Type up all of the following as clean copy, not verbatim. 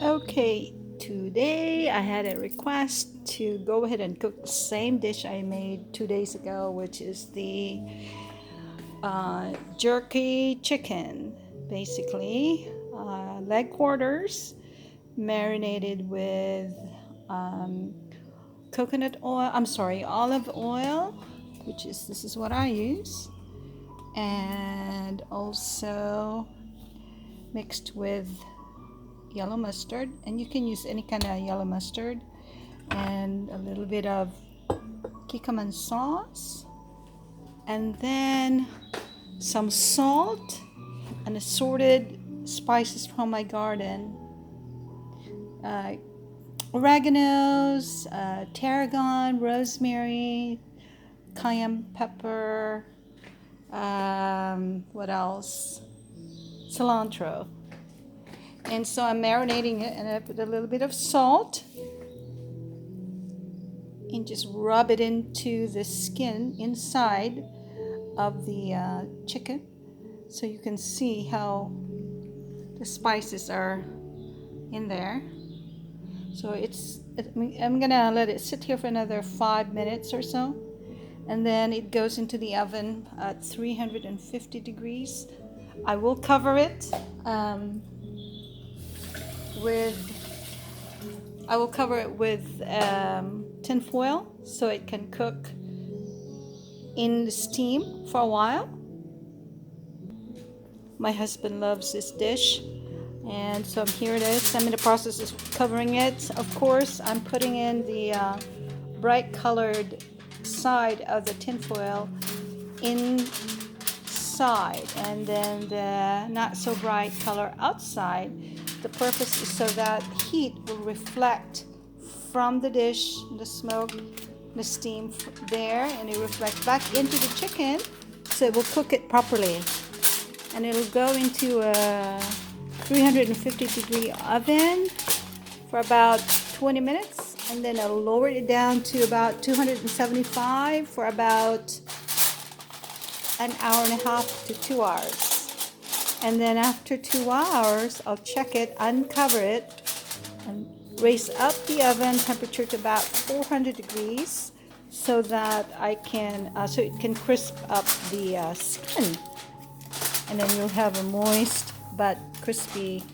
Okay, today I had a request to go ahead and cook the same dish I made 2 days ago, which is the jerky chicken. Basically, leg quarters marinated with um, coconut oil. I'm sorry, olive oil, which is this is what I use, and also mixed with yellow mustard, and you can use any kind of yellow mustard, and a little bit of kikkoman sauce, and then some salt and assorted spices from my garden, uh, oregano's, tarragon, rosemary, cayenne pepper, what else? Cilantro. And so I'm marinating it, and I put a little bit of salt and just rub it into the skin inside of the chicken, so you can see how the spices are in there. So I'm gonna let it sit here for another 5 minutes or so, and then it goes into the oven at 350 degrees. I will cover it with tin foil so it can cook in the steam for a while. My husband loves this dish, and so here it is. I'm in the process of covering it. Of course, I'm putting in the bright colored side of the tinfoil inside, and then the not so bright color outside. The purpose is so that heat will reflect from the dish, the smoke, the steam there, and it reflects back into the chicken, so it will cook it properly. And it'll go into a 350 degree oven for about 20 minutes, and then I'll lower it down to about 275 for about an hour and a half to 2 hours. And then after 2 hours, I'll check it, uncover it, and raise up the oven temperature to about 400 degrees so that so it can crisp up the skin, and then you'll have a moist but crispy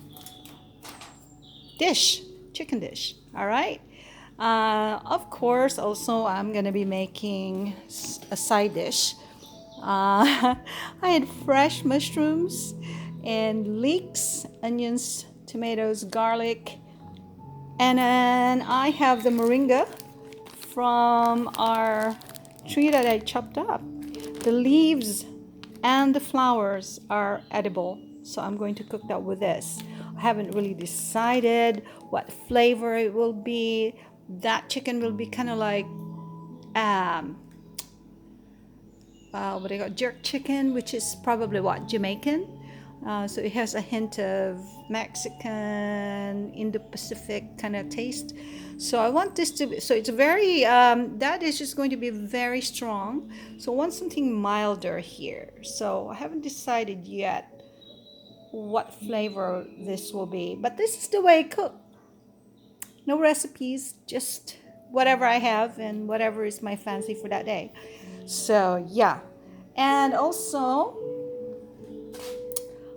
chicken dish. All right. Of course, also I'm gonna be making a side dish. I had fresh mushrooms and leeks, onions, tomatoes, garlic, and then I have the moringa from our tree that I chopped up. The leaves and the flowers are edible, so I'm going to cook that with this. I haven't really decided what flavor it will be. That chicken will be kind of like um, what do you call jerk chicken, which is probably what Jamaican. So it has a hint of Mexican, Indo-Pacific kind of taste. So I want this to be, so it's very, that is just going to be very strong. So I want something milder here. So I haven't decided yet what flavor this will be, but this is the way I cook. No recipes, just whatever I have and whatever is my fancy for that day. So yeah. And also,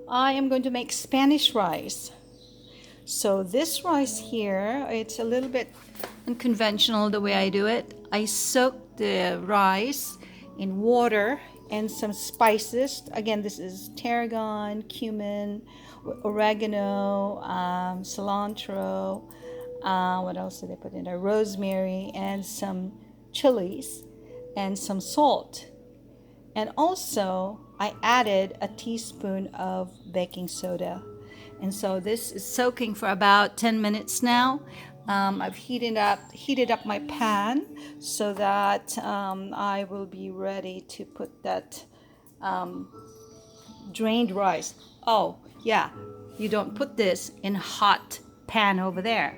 I am going to make Spanish rice. So this rice here, it's a little bit unconventional the way I do it. I soak the rice in water and some spices. Again, this is tarragon, cumin, oregano, cilantro. What else did I put in there? Rosemary and some chilies and some salt. And also, I added a teaspoon of baking soda. And so this is soaking for about 10 minutes now. I've heated up my pan so that I will be ready to put that drained rice. Oh, yeah, you don't put this in hot pan over there.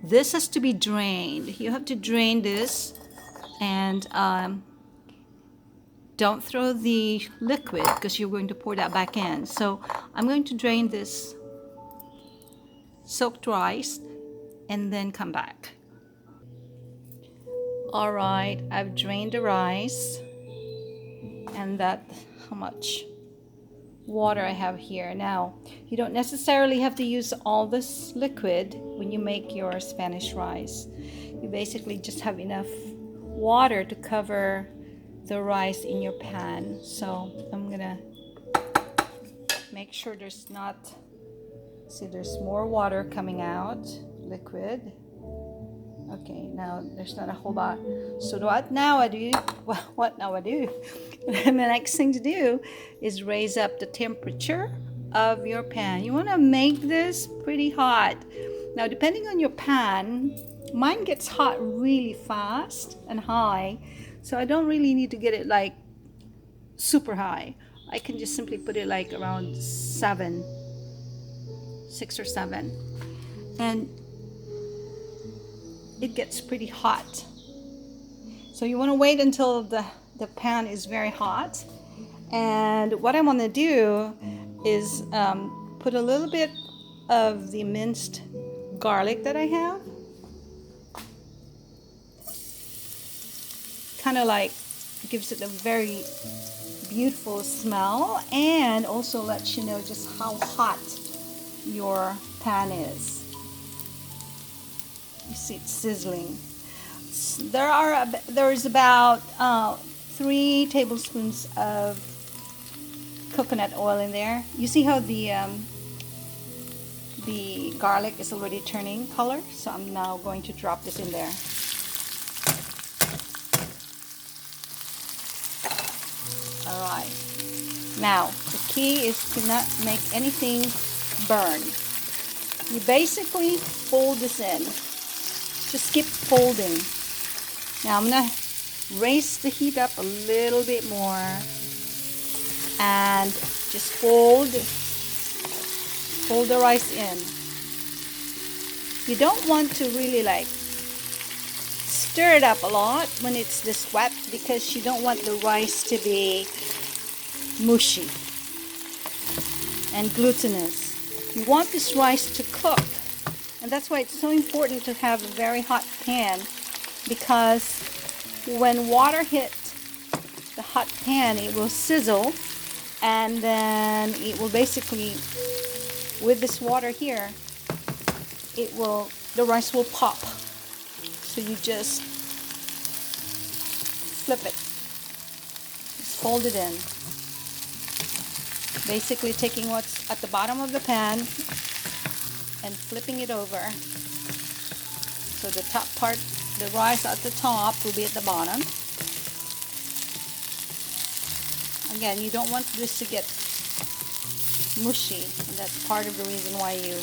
This has to be drained. You have to drain this, and don't throw the liquid because you're going to pour that back in. So I'm going to drain this soaked rice and then come back. All right, I've drained the rice, and that's how much water I have here. Now, you don't necessarily have to use all this liquid when you make your Spanish rice. You basically just have enough water to cover the rice in your pan. So I'm gonna make sure there's not, see, there's more water coming out, liquid. Okay, now there's not a whole lot. So what now I do, well, what now I do, the next thing to do is raise up the temperature of your pan. You want to make this pretty hot. Now, depending on your pan, mine gets hot really fast and high, so I don't really need to get it like super high. I can just simply put it like around 6 or 7, and it gets pretty hot. So you want to wait until the pan is very hot. And what I want to do is put a little bit of the minced garlic that I have. Kind of like gives it a very beautiful smell, and also lets you know just how hot your pan is. You see it's sizzling. There is about 3 tablespoons of coconut oil in there. You see how the garlic is already turning color? So I'm now going to drop this in there. All right. Now the key is to not make anything burn. You basically fold this in. Just keep folding. Now I'm gonna raise the heat up a little bit more and just fold the rice in. You don't want to really like stir it up a lot when it's this wet, because you don't want the rice to be mushy and glutinous. You want this rice to cook. And that's why it's so important to have a very hot pan, because when water hits the hot pan, it will sizzle, and then it will basically, with this water here, the rice will pop. So you just flip it, just fold it in. Basically taking what's at the bottom of the pan and flipping it over. So the top part, the rice at the top will be at the bottom. Again, you don't want this to get mushy, and that's part of the reason why you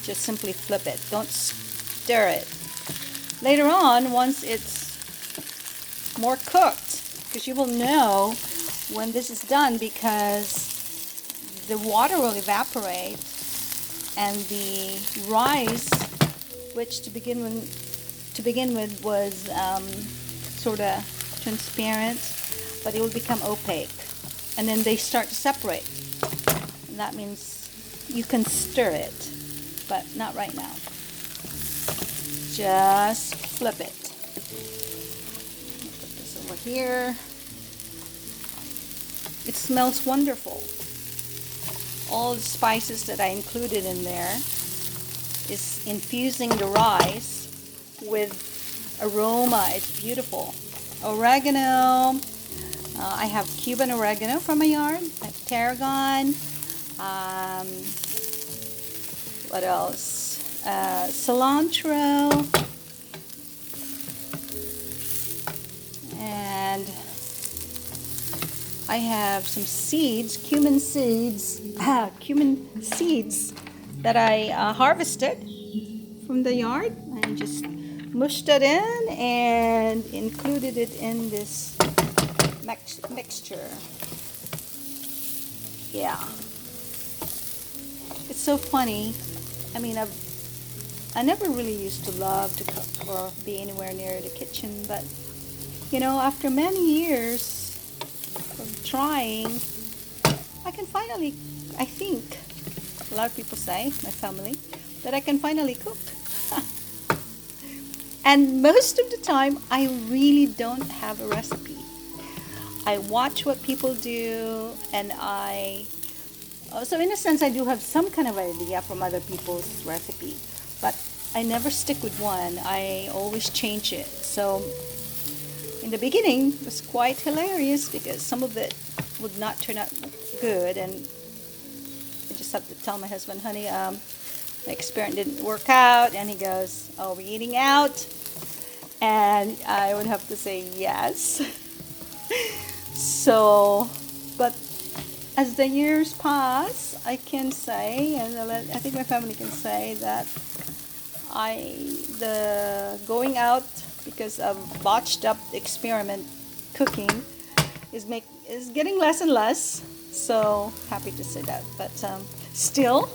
just simply flip it. Don't stir it. Later on, once it's more cooked, because you will know when this is done, because the water will evaporate, and the rice, which to begin with was sort of transparent, but it will become opaque, and then they start to separate, and that means you can stir it, but not right now. Just flip it. Put this over here. It smells wonderful. All the spices that I included in there is infusing the rice with aroma. It's beautiful. Oregano. I have Cuban oregano from my yard. I have tarragon. What else? Cilantro. And I have some seeds, cumin seeds that I harvested from the yard. I just mushed it in and included it in this mixture. Yeah. It's so funny. I mean, I never really used to love to cook or be anywhere near the kitchen, but you know, after many years of trying, I can finally, I think, A lot of people say, my family, that I can finally cook. And most of the time, I really don't have a recipe. I watch what people do, and so in a sense, I do have some kind of idea from other people's recipe, but I never stick with one. I always change it. So in the beginning, it was quite hilarious because some of it would not turn out good, and I just have to tell my husband, honey, my experiment didn't work out, and he goes, oh, we're eating out? And I would have to say yes. So, but as the years pass, I can say, and I think my family can say, that the going out because of botched up experiment cooking is getting less and less. So happy to say that, but still,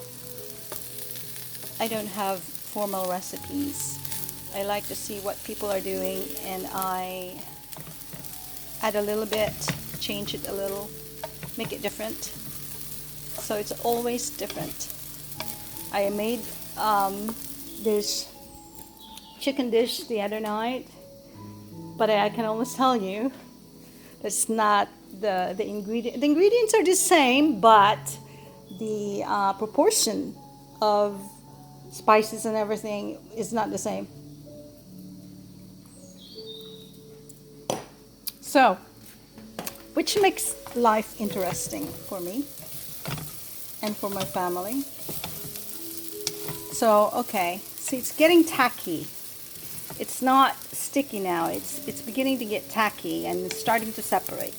I don't have formal recipes. I like to see what people are doing, and I add a little bit, change it a little, make it different. So it's always different. I made this chicken dish the other night, but I can almost tell you that's not the ingredient. The ingredients are the same, but the proportion of spices and everything is not the same. So, which makes life interesting for me and for my family. So, okay, see, it's getting tacky. It's not sticky now. It's beginning to get tacky and it's starting to separate.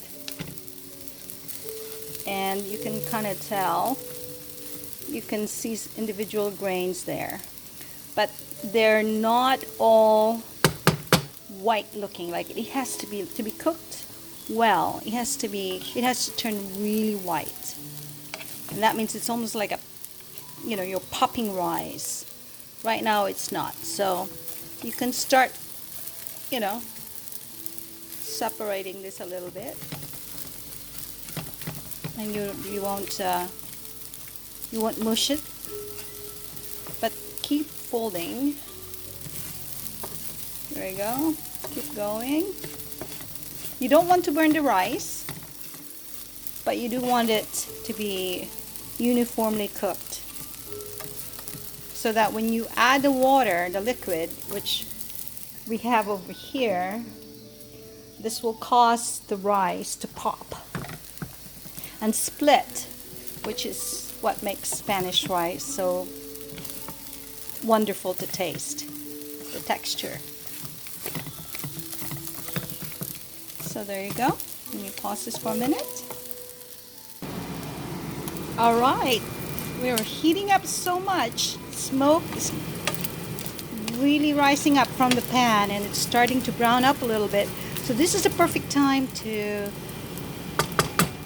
And you can kind of tell. You can see individual grains there, but they're not all white looking. Like it has to be cooked well. It has to turn really white, and that means it's almost like you're popping rice. Right now it's not, so you can start separating this a little bit, and you won't mush it, but keep folding. There you go. Keep going. You don't want to burn the rice, but you do want it to be uniformly cooked, so that when you add the water, the liquid, which we have over here, this will cause the rice to pop and split, which is what makes Spanish rice so wonderful to taste, the texture. So there you go. Let me pause this for a minute. All right, we're heating up so much. Smoke is really rising up from the pan, and it's starting to brown up a little bit. So this is the perfect time to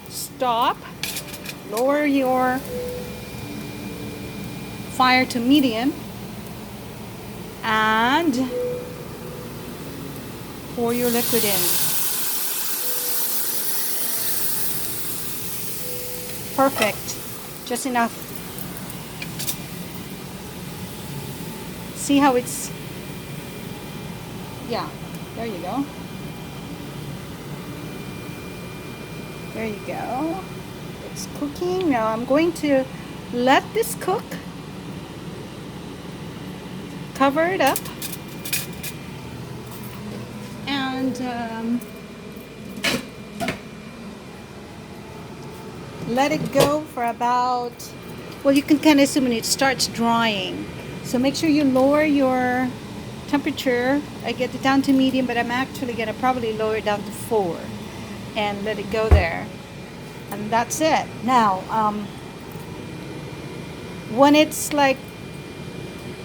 stop, lower your fire to medium, and pour your liquid in. Perfect, just enough. See how it's, yeah, there you go. There you go. It's cooking. Now I'm going to let this cook. Cover it up. And let it go for about, well, you can kind of assume when it starts drying. So make sure you lower your temperature. I get it down to medium, but I'm actually going to probably lower it down to 4 and let it go there. And that's it. Now, when it's like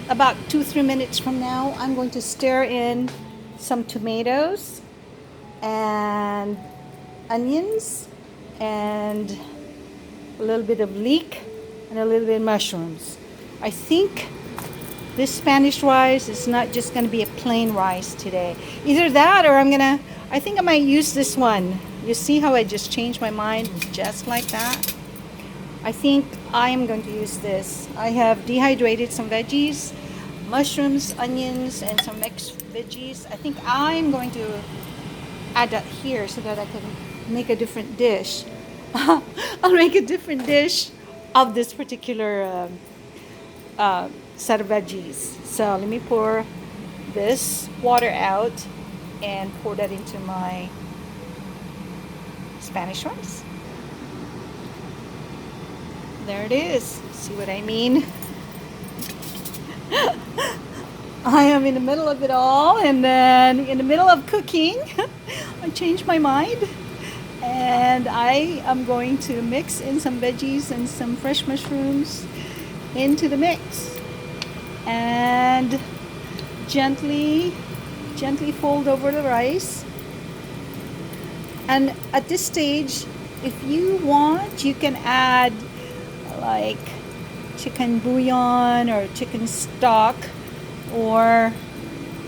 about 2-3 minutes from now, I'm going to stir in some tomatoes and onions and a little bit of leek and a little bit of mushrooms. I think this Spanish rice is not just going to be a plain rice today. Either that, or I think I might use this one. You see how I just changed my mind just like that? I think I am going to use this. I have dehydrated some veggies, mushrooms, onions, and some mixed veggies. I think I'm going to add that here so that I can make a different dish. I'll make a different dish of this particular set of veggies. So let me pour this water out and pour that into my Spanish rice. There it is. See what I mean? I am in the middle of it all, and then in the middle of cooking, I changed my mind, and I am going to mix in some veggies and some fresh mushrooms into the mix, and gently fold over the rice. And at this stage, if you want, you can add like chicken bouillon or chicken stock or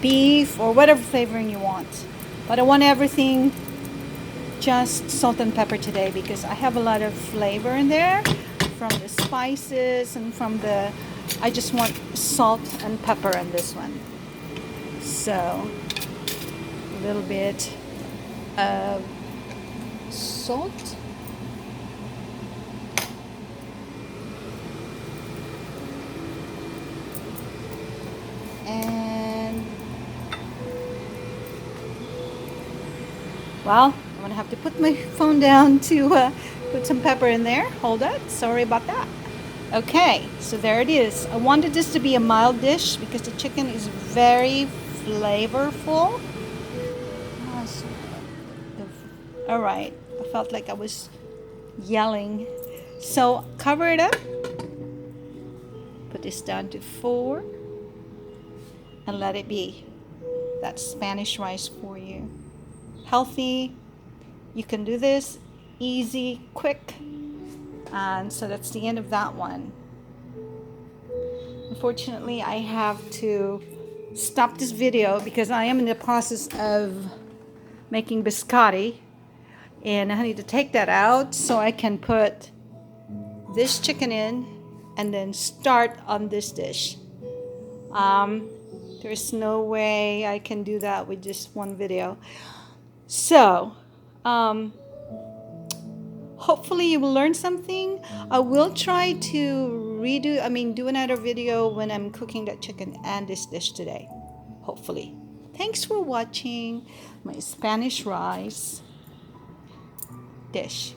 beef or whatever flavoring you want. But I want everything just salt and pepper today because I have a lot of flavor in there from the spices and from the, I just want salt and pepper in this one. So a little bit of salt. And well, I'm gonna have to put my phone down to put some pepper in there. Hold on, sorry about that. Okay, so there it is. I wanted this to be a mild dish because the chicken is very flavorful. All right, I felt like I was yelling. So cover it up. Put this down to 4 and let it be. That's Spanish rice for you. Healthy. You can do this easy, quick. And so that's the end of that one. Unfortunately, I have to stop this video because I am in the process of making biscotti, and I need to take that out so I can put this chicken in and then start on this dish. There's no way I can do that with just one video. So hopefully you will learn something. I will try to do another video when I'm cooking that chicken and this dish today, hopefully. Thanks for watching my Spanish rice dish.